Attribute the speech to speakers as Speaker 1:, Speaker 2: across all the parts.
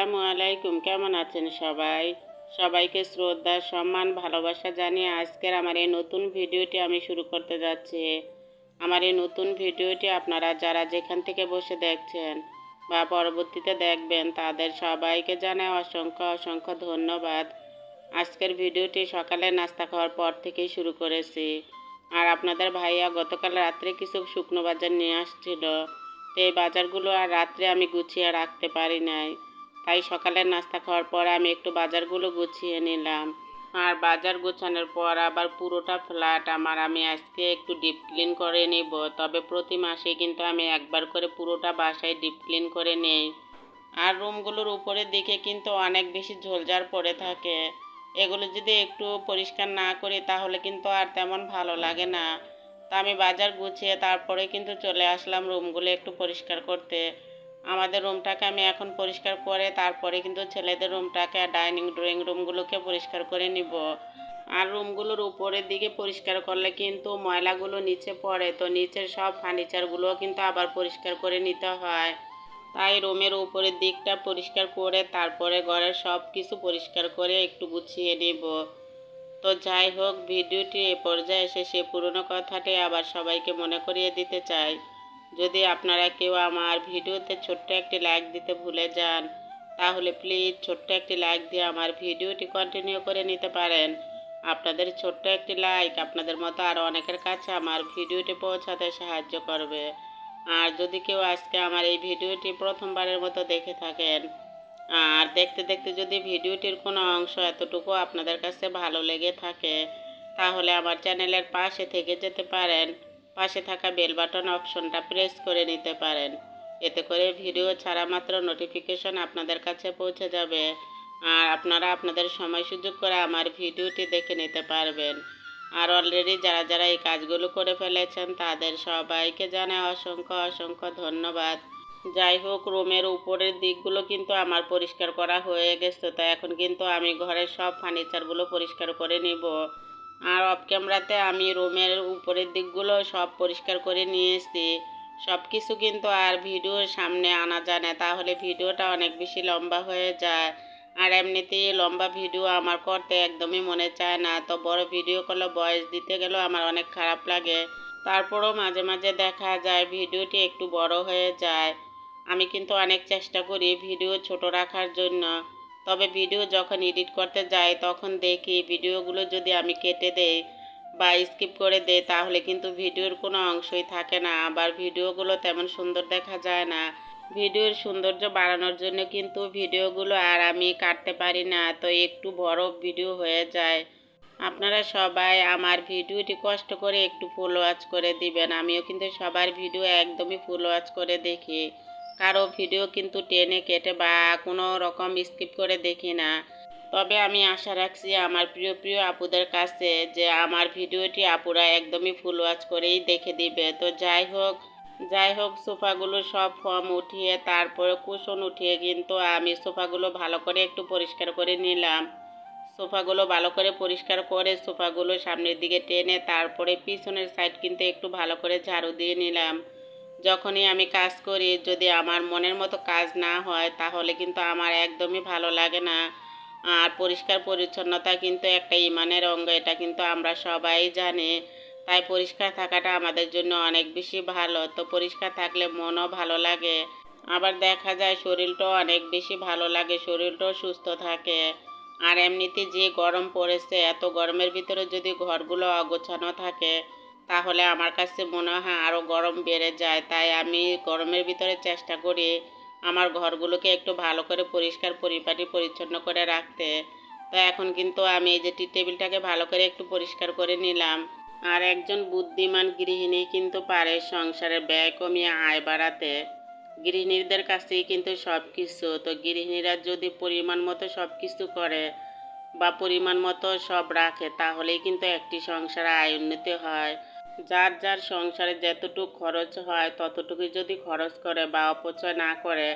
Speaker 1: আসসালামু আলাইকুম। কেমন আছেন সবাই? সবাইকে শ্রদ্ধা, সম্মান, ভালোবাসা জানিয়ে আজকের আমার এই নতুন ভিডিওটি আমি শুরু করতে যাচ্ছি। আমার এই নতুন ভিডিওটি আপনারা যারা যেখান থেকে বসে দেখছেন বা পরবর্তীতে দেখবেন তাদের সবাইকে জানাই অসংখ্য অসংখ্য ধন্যবাদ। আজকের ভিডিওটি সকালে নাস্তা খাওয়ার পর থেকেই শুরু করেছি। আর আপনাদের ভাইয়া গতকাল রাত্রে কিছু শুকনো বাজার নিয়ে আসছিল। তো এই বাজারগুলো আর রাত্রে আমি গুছিয়ে রাখতে পারি নাই, তাই সকালের নাস্তা খাওয়ার পর আমি একটু বাজারগুলো গুছিয়ে নিলাম। আর বাজার গোছানোর পর আবার পুরোটা ফ্ল্যাট আমি আজকে একটু ডিপ ক্লিন করে নিব। তবে প্রতি মাসে কিন্তু আমি একবার করে পুরোটা বাসায় ডিপ ক্লিন করে নেই। আর রুমগুলোর উপরের দিকে কিন্তু অনেক বেশি ঝোলঝাড় পড়ে থাকে। এগুলো যদি একটু পরিষ্কার না করি তাহলে কিন্তু আর তেমন ভালো লাগে না। তা আমি বাজার গুছিয়ে তারপরে কিন্তু চলে আসলাম রুমগুলো একটু পরিষ্কার করতে। আমাদের রুমটাকে আমি এখন পরিষ্কার করে তারপরে কিন্তু ছেলেদের রুমটাকে আর ডাইনিং ড্রয়িং রুমগুলোকে পরিষ্কার করে নিব। আর রুমগুলোর উপরের দিকে পরিষ্কার করলে কিন্তু ময়লাগুলো নিচে পড়ে, তো নিচের সব ফার্নিচারগুলোও কিন্তু আবার পরিষ্কার করে নিতে হয়। তাই রুমের উপরের দিকটা পরিষ্কার করে তারপরে ঘরের সব কিছু পরিষ্কার করে একটু গুছিয়ে নেব। তো যাই হোক, ভিডিওটি এ পর্যায়ে এসে সে পুরনো কথাটি আবার সবাইকে মনে করিয়ে দিতে চাই। যদি আপনারা কেউ আমার ভিডিওতে ছোট্ট একটি লাইক দিতে ভুলে যান তাহলে প্লিজ ছোট্ট একটি লাইক দিয়ে আমার ভিডিওটি কন্টিনিউ করে নিতে পারেন। আপনাদের ছোট্ট একটি লাইক আপনাদের মতো আরও অনেকের কাছে আমার ভিডিওটি পৌঁছাতে সাহায্য করবে। আর যদি কেউ আজকে আমার এই ভিডিওটি প্রথমবারের মতো দেখে থাকেন আর দেখতে দেখতে যদি ভিডিওটির কোনো অংশ এতটুকু আপনাদের কাছে ভালো লেগে থাকে তাহলে আমার চ্যানেলের পাশে থেকে যেতে পারেন। পাশে থাকা বেল বাটন অপশনটা প্রেস করে নিতে পারেন। এতে করে ভিডিও ছাড়া মাত্র নোটিফিকেশন আপনাদের কাছে পৌঁছে যাবে আর আপনারা আপনাদের সময় সুযোগ করে আমার ভিডিওটি দেখে নিতে পারবেন। আর অলরেডি যারা যারা এই কাজগুলো করে ফেলেছেন তাদের সবাইকে জানাই অসংখ্য অসংখ্য ধন্যবাদ। যাই হোক, রুমের উপরের দিকগুলো কিন্তু আমার পরিষ্কার করা হয়ে গেছে। তো এখন কিন্তু আমি ঘরের সব ফার্নিচারগুলো পরিষ্কার করে নিব। আর অফ ক্যামেরাতে আমি রুমের উপরের দিকগুলো সব পরিষ্কার করে নিয়েছি। সব কিছু কিন্তু আর ভিডিওর সামনে আনা যায় না, তাহলে ভিডিওটা অনেক বেশি লম্বা হয়ে যায়। আর এমনিতেই লম্বা ভিডিও আমার করতে একদমই মনে চায় না, তো বড় ভিডিও করলে ভয়েস দিতে গেলেও আমার অনেক খারাপ লাগে। তারপরেও মাঝে মাঝে দেখা যায় ভিডিওটি একটু বড় হয়ে যায়। আমি কিন্তু অনেক চেষ্টা করি ভিডিও ছোট রাখার জন্য, তবে ভিডিও যখন এডিট করতে যাই তখন দেখি ভিডিওগুলো যদি আমি কেটে দেই বা স্কিপ করে দেই তাহলে কিন্তু ভিডিওর কোনো অংশই থাকে না, আবার ভিডিওগুলো তেমন সুন্দর দেখা যায় না। ভিডিওর সৌন্দর্য বাড়ানোর জন্য কিন্তু ভিডিওগুলো আর আমি কাটতে পারি না, তো একটু বড় ভিডিও হয়ে যায়। আপনারা সবাই আমার ভিডিওটি কষ্ট করে একটু ফুল ওয়াচ করে দিবেন। আমিও কিন্তু সবার ভিডিও একদমই ফুল ওয়াচ করে দেখি, কারো ভিডিও কিন্তু টেনে কেটে বা কোনো রকম স্কিপ করে দেখি না। তবে আমি আশা রাখছি আমার প্রিয় প্রিয় আপুদের কাছে যে আমার ভিডিওটি আপুরা একদমই ফুল ওয়াচ করেই দেখে দিবে। তো যাই হোক সোফাগুলো সব ফর্ম উঠিয়ে তারপরে কুশন উঠিয়ে কিন্তু আমি সোফাগুলো ভালো করে একটু পরিষ্কার করে নিলাম। সোফাগুলো ভালো করে পরিষ্কার করে সোফাগুলো সামনের দিকে টেনে তারপরে পিছনের সাইড কিন্তু একটু ভালো করে ঝাড়ু দিয়ে নিলাম। যখনই আমি কাজ করি যদি আমার মনের মতো কাজ না হয় তাহলে কিন্তু আমার একদমই ভালো লাগে না। আর পরিষ্কার পরিচ্ছন্নতা কিন্তু একটা ইমানের অঙ্গ, এটা কিন্তু আমরা সবাই জানি। তাই পরিষ্কার থাকাটা আমাদের জন্য অনেক বেশি ভালো। তো পরিষ্কার থাকলে মনও ভালো লাগে, আবার দেখা যায় শরীরটাও অনেক বেশি ভালো লাগে, শরীরটাও সুস্থ থাকে। আর এমনিতে যে গরম পড়েছে, এত গরমের ভিতরে যদি ঘরগুলো অগোছানো থাকে তাহলে আমার কাছে মনে হয় আরও গরম বেড়ে যায়। তাই আমি গরমের ভিতরে চেষ্টা করি আমার ঘরগুলোকে একটু ভালো করে পরিষ্কার পরিপাটি পরিচ্ছন্ন করে রাখতে। তো এখন কিন্তু আমি এই যে টি টেবিলটাকে ভালো করে একটু পরিষ্কার করে নিলাম। আর একজন বুদ্ধিমান গৃহিণী কিন্তু পারে সংসারের ব্যয় কমিয়ে আয় বাড়াতে। গৃহিণীদের কাছেই কিন্তু সব কিছু। তো গৃহিণীরা যদি পরিমাণ মতো সব কিছু করে বা পরিমাণ মতো সব রাখে তাহলেই কিন্তু একটি সংসারে আয় উন্নতি হয়। যার যার সংসারে যতটুকু খরচ হয় ততটুকুই যদি খরচ করে বা অপচয় না করে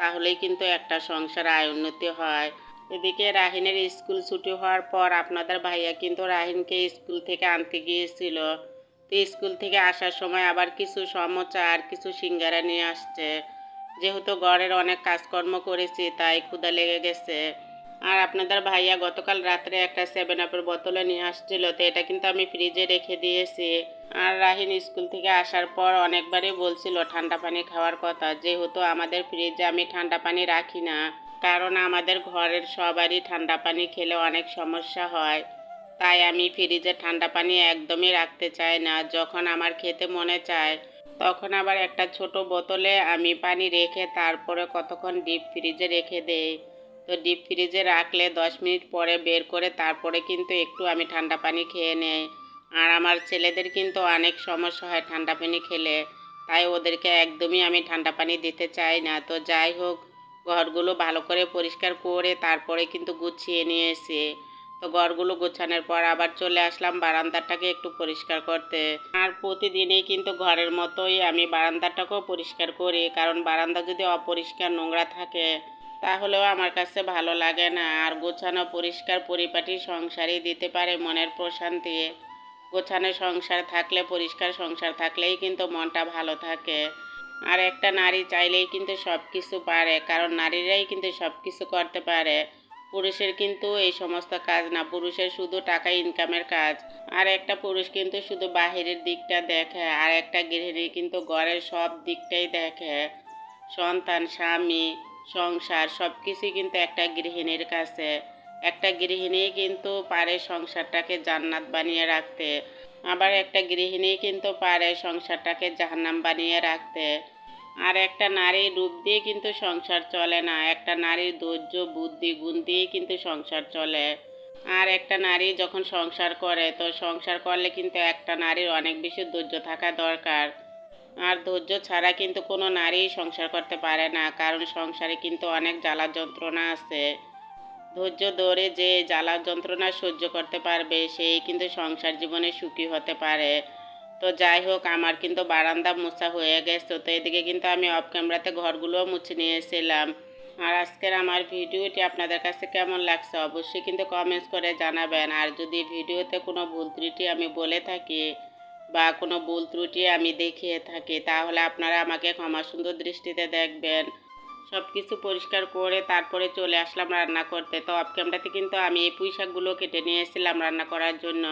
Speaker 1: তাহলেই কিন্তু একটা সংসারে আয় উন্নতি হয়। এদিকে রাহিনের স্কুল ছুটি হওয়ার পর আপনাদের ভাইয়া কিন্তু রাহিনকে স্কুল থেকে আনতে গিয়েছিল। তো স্কুল থেকে আসার সময় আবার কিছু সমোসা আর কিছু সিঙ্গারা নিয়ে আসছে। যেহেতু ঘরের অনেক কাজকর্ম করেছি তাই ক্ষুধা লেগে গেছে। আর আপনাদের ভাইয়া গতকাল রাত্রে একটা 7 আপের বোতলে নিয়ে আসছিল, তো এটা কিন্তু আমি ফ্রিজে রেখে দিয়েছি। আর রাহিন স্কুল থেকে আসার পর অনেকবারই বলছিল ঠান্ডা পানি খাওয়ার কথা, যেহেতু আমাদের ফ্রিজে আমি ঠান্ডা পানি রাখি না, কারণ আমাদের ঘরের সবারই ঠান্ডা পানি খেলে অনেক সমস্যা হয়। তাই আমি ফ্রিজে ঠান্ডা পানি একদমই রাখতে চাই না। যখন আমার খেতে মনে চায় তখন আবার একটা ছোট বোতলে আমি পানি রেখে তারপরে কতক্ষণ ডিপ ফ্রিজে রেখে দেই। তো ডিপ ফ্রিজে রাখলে 10 মিনিট পরে বের করে তারপরে কিন্তু একটু আমি ঠান্ডা পানি খেয়ে নেই। আর আমার ছেলেদের কিন্তু অনেক সমস্যা হয় ঠান্ডা পানি খেলে, তাই ওদেরকে একদমই আমি ঠান্ডা পানি দিতে চাই না। তো যাই হোক, ঘরগুলো ভালো করে পরিষ্কার করে তারপরে কিন্তু গুছিয়ে নিয়েছি। তো ঘরগুলো গোছানোর পর আবার চলে আসলাম বারান্দাটাকে একটু পরিষ্কার করতে। আর প্রতিদিনই কিন্তু ঘরের মতোই আমি বারান্দাটাকেও পরিষ্কার করি, কারণ বারান্দা যদি অপরিষ্কার নোংরা থাকে তাহলেও আমার কাছে ভালো লাগে না। আর গোছানো পরিষ্কার পরিপাটি সংসারই দিতে পারে মনের প্রশান্তি। গোছানো সংসার থাকলে, পরিষ্কার সংসার থাকলেই কিন্তু মনটা ভালো থাকে। আর একটা নারী চাইলেই কিন্তু সব কিছু পারে, কারণ নারীরাই কিন্তু সব কিছু করতে পারে। পুরুষের কিন্তু এই সমস্ত কাজ না, পুরুষের শুধু টাকা ইনকামের কাজ। আর একটা পুরুষ কিন্তু শুধু বাহিরের দিকটা দেখে, আর একটা গৃহিণী কিন্তু ঘরের সব দিকটাই দেখে। সন্তান, স্বামী, সংসার সব কিছুই কিন্তু একটা গৃহিণীর কাছে। একটা গৃহিণী কিন্তু পারে সংসারটাকে জান্নাত বানিয়ে রাখতে, আবার একটা গৃহিণী কিন্তু পারে সংসারটাকে জাহান্নাম বানিয়ে রাখতে। আর একটা নারীর রূপ দিয়ে কিন্তু সংসার চলে না, একটা নারীর ধৈর্য, বুদ্ধি, গুণ দিয়ে কিন্তু সংসার চলে। আর একটা নারী যখন সংসার করে, তো সংসার করলে কিন্তু একটা নারীর অনেক বেশি ধৈর্য থাকা দরকার। আর ধৈর্য ছাড়া কিন্তু কোনো নারী সংসার করতে পারে না, কারণ সংসারে কিন্তু অনেক জ্বালা যন্ত্রণা আছে। ধৈর্য ধরে যে জ্বালা যন্ত্রণা সহ্য করতে পারবে সেই কিন্তু সংসার জীবনে সুখী হতে পারে। তো যাই হোক, আমার কিন্তু বারান্দা মোছা হয়ে গেছে। তো এদিকে কিন্তু আমি অফ ক্যামেরাতে ঘরগুলোও মুছে নিয়েছিলাম। আর আজকের আমার ভিডিওটি আপনাদের কাছে কেমন লাগছে অবশ্যই কিন্তু কমেন্টস করে জানাবেন। আর যদি ভিডিওতে কোনো ভুল ত্রুটি আমি বলে থাকি বা কোনো ভুল ত্রুটি আমি দেখিয়ে থাকি, তাহলে আপনারা আমাকে ক্ষমা সুন্দর দৃষ্টিতে দেখবেন। সব কিছু পরিষ্কার করে তারপরে চলে আসলাম রান্না করতে। তো অফ ক্যামেরাতে কিন্তু আমি এই পুঁই শাকগুলো কেটে নিয়ে এসেছিলাম রান্না করার জন্য।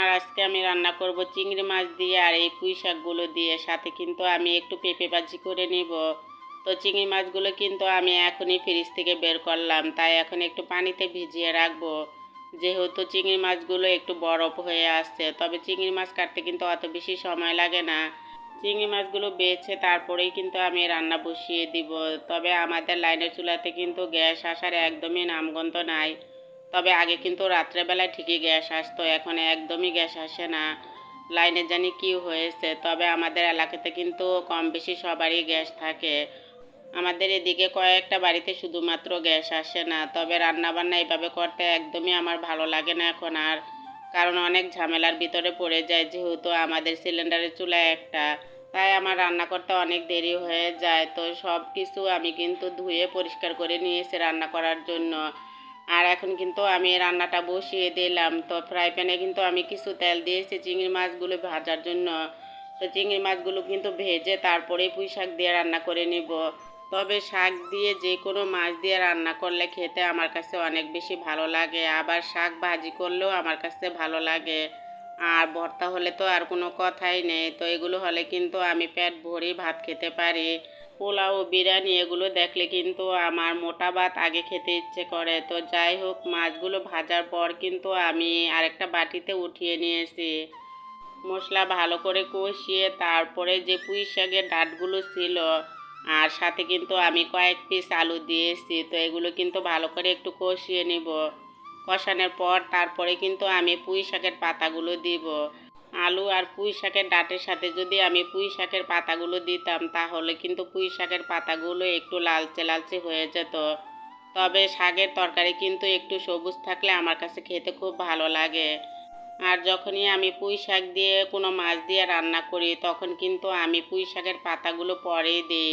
Speaker 1: আর আজকে আমি রান্না করব চিংড়ি মাছ দিয়ে আর এই পুঁই শাকগুলো দিয়ে, সাথে কিন্তু আমি একটু পেঁপে ভাজি করে নিব। তো চিংড়ি মাছগুলো কিন্তু আমি এখনই ফ্রিজ থেকে বের করলাম, তাই এখন একটু পানিতে ভিজিয়ে রাখবো, যেহেতু চিংড়ি মাছগুলো একটু বরফ হয়ে আসছে। তবে চিংড়ি মাছ কাটতে কিন্তু অত বেশি সময় লাগে না। চিংড়ি মাছগুলো বেছে তারপরেই কিন্তু আমি রান্না বসিয়ে দিব। তবে আমাদের লাইনের চুলাতে কিন্তু গ্যাস আসার একদমই নামগন্ধ নাই। তবে আগে কিন্তু রাত্রেবেলায় ঠিকই গ্যাস আসতো, এখন একদমই গ্যাস আসে না। লাইনে জানি কি হয়েছে, তবে আমাদের এলাকাতে কিন্তু কম বেশি সবারই গ্যাস থাকে। আমাদের এদিকে কয়েকটা বাড়িতে শুধুমাত্র গ্যাস আসে না। তবে রান্নাবান্না এভাবে করতে একদমই আমার ভালো লাগে না এখন আর, কারণ অনেক ঝামেলার ভিতরে পড়ে যায়, যেহেতু আমাদের সিলিন্ডারের চুলা একটা। তাই আমার রান্না করতে অনেক দেরি হয়ে যায়। তো সব কিছু আমি কিন্তু ধুয়ে পরিষ্কার করে নিয়েছি রান্না করার জন্য। আর এখন কিন্তু আমি রান্নাটা বসিয়ে দিলাম। তো ফ্রাই প্যানে কিন্তু আমি কিছু তেল দিয়েছি চিংড়ি মাছগুলো ভাজার জন্য। তো চিংড়ি মাছগুলো কিন্তু ভেজে তারপরে পুঁই শাক দিয়ে রান্না করে নিব। তবে শাক দিয়ে যে কোনো মাছ দিয়ে রান্না করলে খেতে আমার কাছে অনেক বেশি ভালো লাগে, আবার শাক ভাজি করলেও আমার কাছে ভালো লাগে। আর ভর্তা হলে তো আর কোনো কথাই নেই। তো এগুলো হলে কিন্তু আমি পেট ভরেই ভাত খেতে পারি। পোলাও, বিরিয়ানি এগুলো দেখলে কিন্তু আমার মোটা ভাত আগে খেতে ইচ্ছে করে। তো যাই হোক, মাছগুলো ভাজার পর কিন্তু আমি আরেকটা বাটিতে উঠিয়ে নিয়েছি। মশলা ভালো করে কষিয়ে তারপরে যে পুঁই শাকের ডাঁটগুলো ছিল আর সাথে কিন্তু আমি কয়েক পিস আলু দিয়েছি। তো এগুলো কিন্তু ভালো করে একটু কষিয়ে নিব। কষানোর পর তারপরে কিন্তু আমি পুঁই শাকের পাতাগুলো দিব। আলু আর পুঁই শাকের ডাঁটের সাথে যদি আমি পুঁই শাকের পাতাগুলো দিতাম তাহলে কিন্তু পুঁই শাকের পাতাগুলো একটু লালচে লালচে হয়ে যেত। তবে শাকের তরকারি কিন্তু একটু সবুজ থাকলে আমার কাছে খেতে খুব ভালো লাগে। আর যখনই আমি পুঁই শাক দিয়ে কোনো মাছ দিয়ে রান্না করি তখন কিন্তু আমি পুঁই শাকের পাতাগুলো পরেই দিই,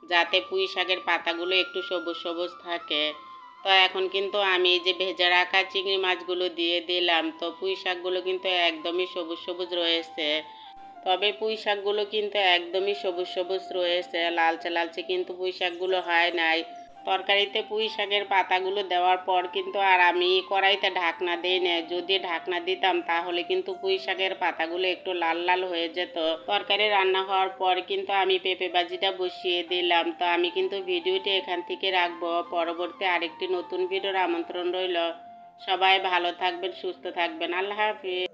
Speaker 1: যাতে পুঁই শাকের পাতাগুলো একটু সবুজ সবুজ থাকে। তো এখন কিন্তু আমি যে ভেজে রাখা চিংড়ি মাছগুলো দিয়ে দিলাম। তো পুঁই শাকগুলো কিন্তু একদমই সবুজ সবুজ রয়েছে। তবে পুঁই শাকগুলো কিন্তু একদমই সবুজ সবুজ রয়েছে, লালচে লালচে কিন্তু পুঁই শাকগুলো হয় নাই। তরকারিতে পুঁই শাকের পাতাগুলো দেওয়ার পর কিন্তু আর আমি কড়াইতে ঢাকনা দিই না। যদি ঢাকনা দিতাম তাহলে কিন্তু পুঁই শাকের পাতাগুলো একটু লাল লাল হয়ে যেত। তরকারি রান্না হওয়ার পর কিন্তু আমি পেঁপে ভাজিটা বসিয়ে দিলাম। তো আমি কিন্তু ভিডিওটি এখান থেকে রাখবো। পরবর্তী আরেকটি নতুন ভিডিওর আমন্ত্রণ রইল। সবাই ভালো থাকবেন, সুস্থ থাকবেন। আল্লাহ হাফিজ।